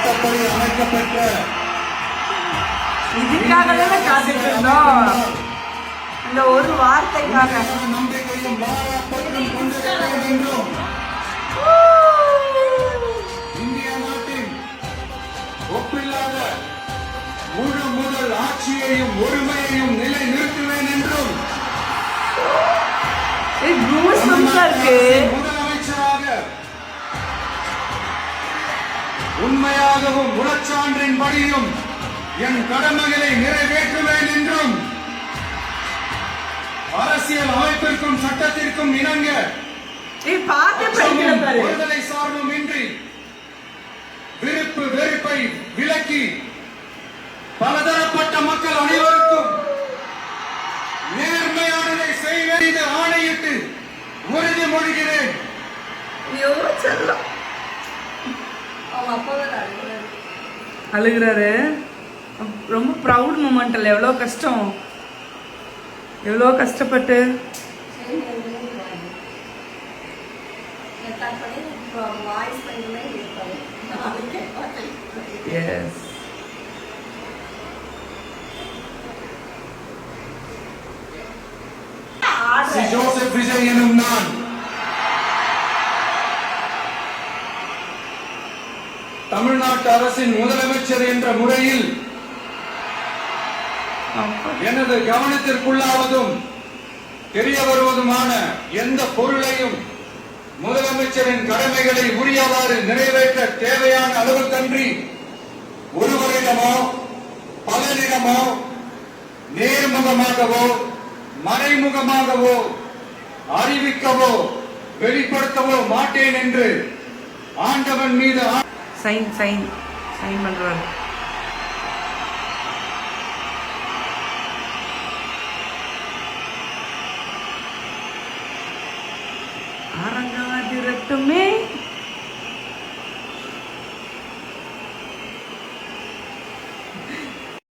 சட்டப்படி அமைக்கப்பட்ட இதுக்காக தானே காத்துட்டு இருந்தோம், இந்த ஒரு வார்த்தைக்காக. நம்பிக்கையும் மாறாப்பற்றும் கொண்டிருக்கிறோம் என்றும் இந்திய நாட்டின் ஒப்பில்லாத முழு முதல் ஆட்சியையும் ஒருமையையும் நிலை நிறுத்துவேன் என்றும் முதலமைச்சராக உண்மையாகவும் உளச்சான்றின் படியும் என் கடமைகளை நிறைவேற்றுவேன் என்றும் அரசியல் அமைப்பிற்கும் சட்டத்திற்கும் இணங்க ஒருதலை சார்பும் இன்றி விருப்பு வெறுப்பை விலக்கி பலதரப்பட்ட மக்கள் அனைவருக்கும் நேர்மையானதை செய்வேன் என்று ஆணையிட்டு உறுதிமொழிகிறேன். அழுகிறாரு. ரொம்ப ப்ரௌட் மூமெண்ட் இல்லை? எவ்வளோ கஷ்டம், எவ்வளோ கஷ்டப்பட்டு. எஸ், ஜோசப் விஜய் எனும் நான் தமிழ்நாட்டு அரசின் முதலமைச்சர் என்ற முறையில் எனது கவனத்திற்குள்ளாவதும் தெரிய வருவதுமான எந்த பொருளையும் முதலமைச்சரின் கடமைகளை உரியவாறு நிறைவேற்ற தேவையான அளவுக்கன்றி ஒருவரிடமோ பலரிடமோ நேர்முகமாகவோ மறைமுகமாகவோ அறிவிக்கவோ வெளிப்படுத்தவோ மாட்டேன் என்று ஆண்டவன் மீது சைன் சைன் சைன் பண்றாரு. அரங்காதிரட்டுமே